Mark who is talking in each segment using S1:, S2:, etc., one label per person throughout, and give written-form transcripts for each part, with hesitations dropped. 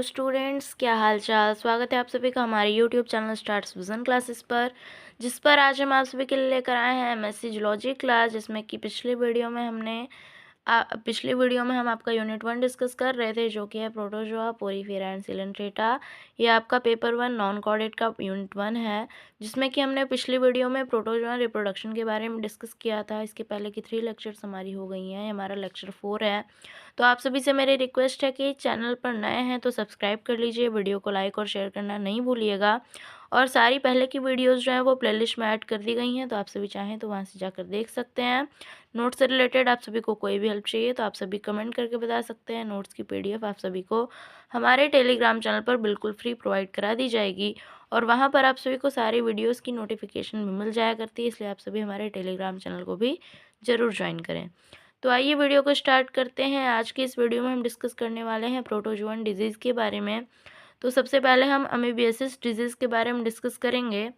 S1: Hello students, क्या हाल चाल। स्वागत है आप सभी का हमारे YouTube channel starts vision classes पर, जिस पर आज हम आप सभी के लिए लेकर आए हैं एमएससी जूलॉजी क्लास। जिसमें कि पिछली वीडियो में हम आपका यूनिट 1 डिस्कस कर रहे थे, जो कि है प्रोटोजोआ, पोरीफेरा एंड सिलेंट्रेटा। ये आपका पेपर 1 नॉन कॉर्डेट का यूनिट 1 है, जिसमें कि हमने पिछली वीडियो में प्रोटोजोआ रिप्रोडक्शन के बारे में डिस्कस किया था। इसके पहले की 3 लेक्चर्स हमारी हो गई हैं, हमारा लेक्चर 4 है। तो आप सभी से मेरी रिक्वेस्ट है कि चैनल पर नए हैं तो सब्सक्राइब कर लीजिए, वीडियो को लाइक और शेयर करना नहीं भूलिएगा। और सारी पहले की वीडियोस जो हैं वो प्लेलिस्ट में ऐड कर दी गई हैं, तो आप सभी चाहें तो वहां से जाकर देख सकते हैं। नोट्स से रिलेटेड आप सभी को कोई भी हेल्प चाहिए तो आप सभी कमेंट करके बता सकते हैं। नोट्स की पीडीएफ आप सभी को हमारे टेलीग्राम चैनल पर बिल्कुल फ्री प्रोवाइड करा दी जाएगी, और वहाँ पर आप सभी को सारी वीडियोस की नोटिफिकेशन भी मिल जाया करती है। इसलिए आप सभी हमारे टेलीग्राम चैनल को भी ज़रूर ज्वाइन करें। तो आइए वीडियो को स्टार्ट करते हैं। आज की इस वीडियो में हम डिस्कस करने वाले हैं प्रोटोजोअन डिजीज़ के बारे में। तो सबसे पहले हम अमीबियासिस डिजीज़ के बारे में डिस्कस करेंगे।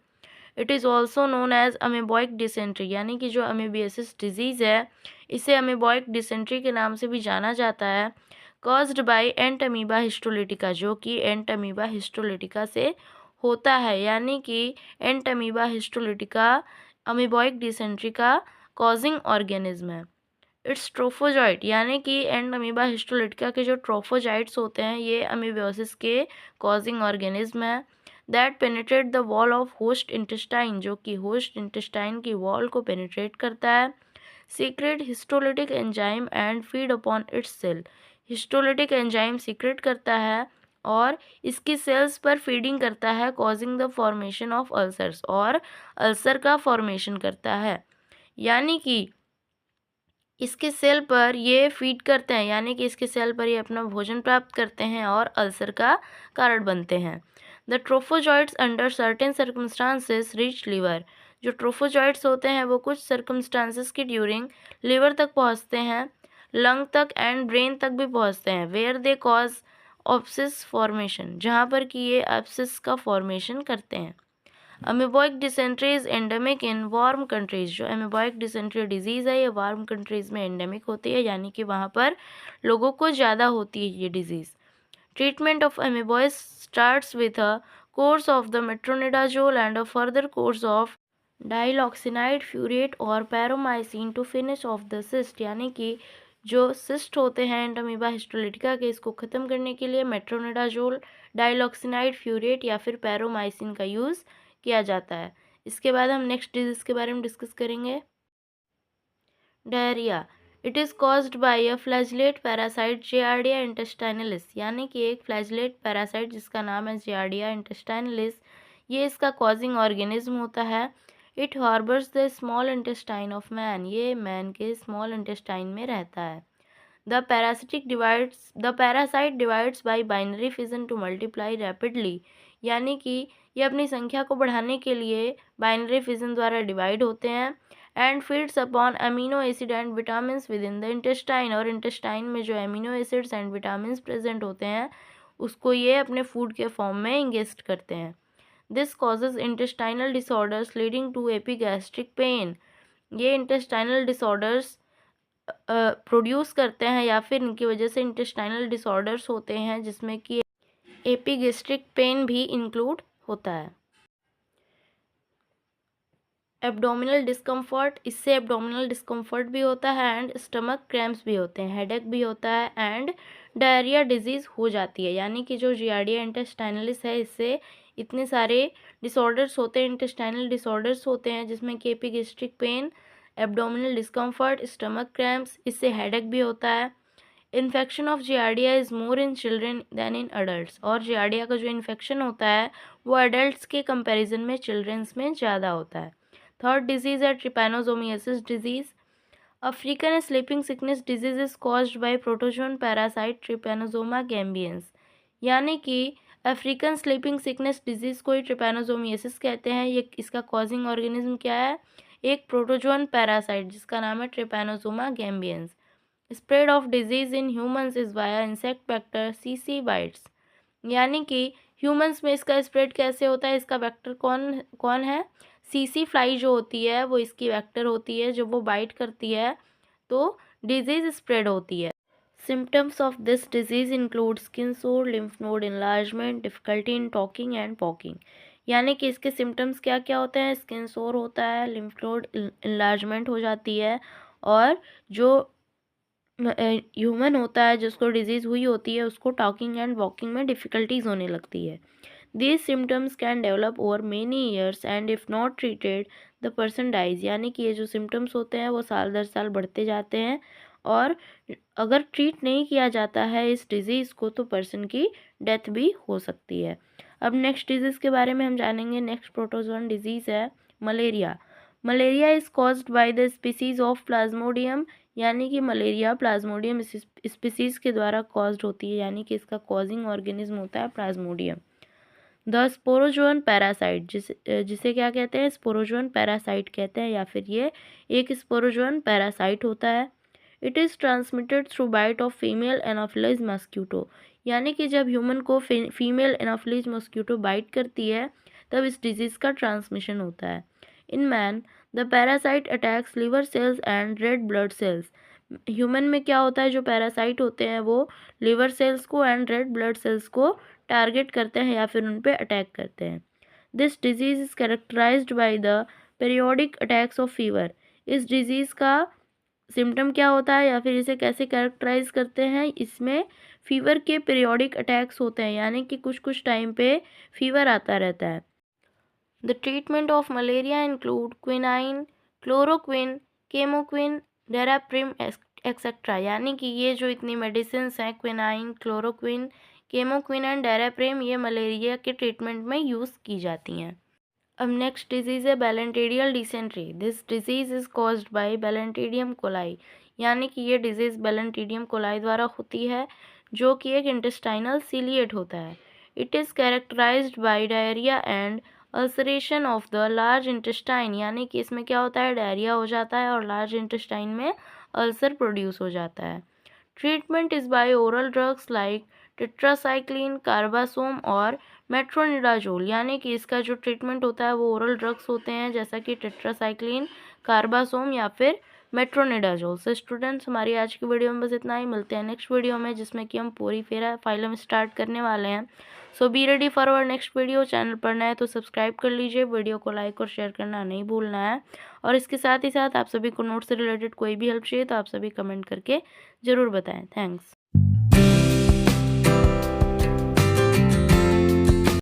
S1: It is also known as amoebic dysentery, यानी कि जो अमीबियासिस डिजीज़ है इसे अमीबॉइक डिसेंट्री के नाम से भी जाना जाता है। Caused by ant amoeba histolytica, जो कि एंट अमीबा हिस्टोलिटिका से होता है, यानी कि एंट अमीबा हिस्टोलिटिका अमीबॉइक डिसेंट्री का कॉजिंग ऑर्गेनिज्म है। इट्स ट्रोफोजॉइट, यानी कि एंड अमीबा हिस्टोलिटिका के जो ट्रोफोजाइट्स होते हैं ये अमीबियोसिस के कॉजिंग ऑर्गेनिज्म है। That penetrate the wall of host intestine, जो कि होस्ट इंटेस्टाइन की वॉल को पेनिट्रेट करता है। Secrete histolytic enzyme and feed upon its cell, histolytic enzyme secrete करता है और इसकी सेल्स पर फीडिंग करता है, causing the formation of ulcers, और अल्सर का फॉर्मेशन करता है। यानी कि इसके सेल पर ये फीड करते हैं, यानी कि इसके सेल पर ये अपना भोजन प्राप्त करते हैं और अल्सर का कारण बनते हैं। The trophozoites under certain circumstances reach liver, जो ट्रोफोजॉइट्स होते हैं वो कुछ सर्कमस्टांसेस की ड्यूरिंग लीवर तक पहुंचते हैं, लंग तक एंड ब्रेन तक भी पहुंचते हैं। Where they cause abscess formation, जहाँ पर कि ये ऑप्सिस का फॉर्मेशन करते हैं। Amoebic dysentery is endemic in warm countries, जो अमीबॉइक डिसेंट्री डिजीज़ है ये वार्म कंट्रीज़ में एंडेमिक होती है, यानी कि वहाँ पर लोगों को ज़्यादा होती है ये disease. Treatment of amoebiasis starts with a course of the metronidazole and a further course of diloxanide furoate और paromomycin to finish off the cyst, यानी कि जो सिस्ट होते हैं एंटमीबा हिस्टोलिटिका के, इसको ख़त्म करने के लिए मेट्रोनिडाजोल, डाइलॉक्सिनाइड फ्यूरेट या फिर पैरोमाइसिन का यूज़ किया जाता है। इसके बाद हम नेक्स्ट डिजीज़ के बारे में डिस्कस करेंगे। Diarrhoea, it is caused by a flagellate parasite giardia intestinalis, यानी कि एक फ्लैजिलेट पैरासाइट जिसका नाम है जियार्डिया इंटेस्टाइनलिस, ये इसका कॉजिंग ऑर्गेनिज्म होता है। It harbours the small intestine of man, ये मैन के स्मॉल इंटेस्टाइन में रहता है। The parasite divides bye binary fission to multiply rapidly, यानी कि ये अपनी संख्या को बढ़ाने के लिए बाइनरी फिजन द्वारा डिवाइड होते हैं। And feeds upon amino acid and vitamin with in the intestine, और इंटेस्टाइन में जो amino acids and vitamin present होते हैं उसको ये अपने फूड के फॉर्म में इंगेस्ट करते हैं। This causes intestinal disorders leading to epigastric pain, ये इंटेस्टाइनल डिसऑर्डर्स प्रोड्यूस करते हैं या फिर इनकी वजह से इंटेस्टाइनल डिसऑर्डर्स होते हैं, जिसमें कि एपिगैस्ट्रिक पेन भी इंक्लूड होता है। एब्डोमिनल डिस्कम्फर्ट, इससे एब्डोमिनल डिस्कम्फर्ट भी होता है एंड स्टमक क्रैम्प्स भी होते हैं, हेडेक भी होता है एंड डायरिया डिजीज़ हो जाती है। यानी कि जो जियार्डिया इंटेस्टाइनलिस है इससे इतने सारे डिसऑर्डर्स होते हैं, इंटेस्टाइनल डिसऑर्डर्स होते हैं, जिसमें कि epigastric pain, abdominal discomfort, stomach cramps, इससे हेडेक भी होता है। Infection of giardia is more in children than in adults, और जियार्डिया का जो इन्फेक्शन होता है वो अडल्ट्स के कंपैरिजन में चिल्ड्रंस में ज़्यादा होता है। थर्ड डिजीज़ है trypanosomiasis disease. African sleeping sickness disease is caused by protozoan parasite Trypanosoma gambiense, यानी कि अफ्रीकन स्लीपिंग सिकनेस डिजीज़ को ही ट्रिपैनोसोमियासिस कहते हैं। ये इसका कॉजिंग ऑर्गेनिज्म क्या है? एक प्रोटोजोन पैरासाइट जिसका नाम है Trypanosoma gambiense. Spread of disease in humans is via insect vector CC bytes, यानी कि ह्यूमंस में इसका स्प्रेड कैसे होता है? इसका वेक्टर कौन कौन है? सीसी फ्लाई जो होती है वो इसकी वेक्टर होती है, जब वो बाइट करती है तो डिजीज़ स्प्रेड होती है। Symptoms of this disease include skin sore, lymph node enlargement, difficulty in talking and walking. यानी कि इसके सिम्टम्स क्या क्या होते हैं? स्किन सोर होता है, लिम्फ नोड इन्लार्जमेंट हो जाती है, और जो ह्यूमन होता है जिसको डिजीज़ हुई होती है उसको टॉकिंग एंड वॉकिंग में डिफ़िकल्टीज होने लगती है. These symptoms can develop over many years and if not treated the person dies. यानी कि ये जो सिम्टम्स होते हैं वो साल दर साल बढ़ते जाते हैं, और अगर ट्रीट नहीं किया जाता है इस डिज़ीज़ को तो पर्सन की डेथ भी हो सकती है. अब नेक्स्ट डिजीज़ के बारे में हम जानेंगे. नेक्स्ट प्रोटोजोन डिजीज़ है malaria. Malaria is caused by the species of Plasmodium. यानी कि मलेरिया प्लाज्मोडियम स्पीसीज के द्वारा कॉज्ड होती है, यानी कि इसका कॉजिंग ऑर्गेनिज्म होता है प्लाज्मोडियम. द स्पोरोजोन पैरासाइट, जिसे क्या कहते हैं? स्पोरोजोन पैरासाइट कहते हैं, या फिर ये एक स्पोरोजोन पैरासाइट होता है. It is transmitted through bite of female anopheles mosquito. यानी कि जब ह्यूमन को फीमेल एनाफिलीज मस्क्यूटो बाइट करती है तब इस डिजीज़ का ट्रांसमिशन होता है. In man the parasite attacks liver cells and red blood cells. Human में क्या होता है? जो पैरासाइट होते हैं वो लिवर सेल्स को एंड रेड ब्लड सेल्स को टारगेट करते हैं या फिर उन पे अटैक करते हैं. This disease is characterized by the periodic attacks of fever. इस डिजीज़ का सिम्टम क्या होता है या फिर इसे कैसे कैरेक्टराइज करते हैं? इसमें फीवर के पीरियोडिक अटैक्स होते हैं, यानी कि कुछ कुछ टाइम पे फीवर आता रहता है. The treatment of malaria include quinine, chloroquine, camoquin, Daraprim etcetera. यानी कि ये जो इतनी मेडिसिन हैं quinine, chloroquine, camoquin and Daraprim, ये मलेरिया के ट्रीटमेंट में यूज़ की जाती हैं. अब नेक्स्ट डिजीज़ है balantidial dysentery. This disease is caused by balantidium coli. यानी कि ये डिजीज़ बैलेंटेरियम कोलाई द्वारा होती है, जो कि एक इंटेस्टाइनल सीलिएट होता है. It is characterized by diarrhoea and ulceration of the large intestine. यानी कि इसमें क्या होता है? डायरिया हो जाता है और लार्ज इंटेस्टाइन में अल्सर प्रोड्यूस हो जाता है. Treatment is by oral drugs like tetracycline, carbarsone और मेट्रोनिडाजोल. यानी कि इसका जो ट्रीटमेंट होता है वो ओरल ड्रग्स होते हैं, जैसा कि टेट्रासाइक्लिन, कार्बासोम या फिर मेट्रोनिडाजोल. सो स्टूडेंट्स, हमारी आज की वीडियो में बस इतना ही. मिलते हैं नेक्स्ट वीडियो में जिसमें कि हम पोरीफेरा फाइलम स्टार्ट करने वाले हैं. So be ready for our next video. Channel पर नए तो सब्सक्राइब कर लीजिए, वीडियो को लाइक और शेयर करना नहीं भूलना है. और इसके साथ ही साथ आप सभी को नोट से रिलेटेड कोई भी हेल्प चाहिए तो आप सभी कमेंट करके ज़रूर बताएं. थैंक्स.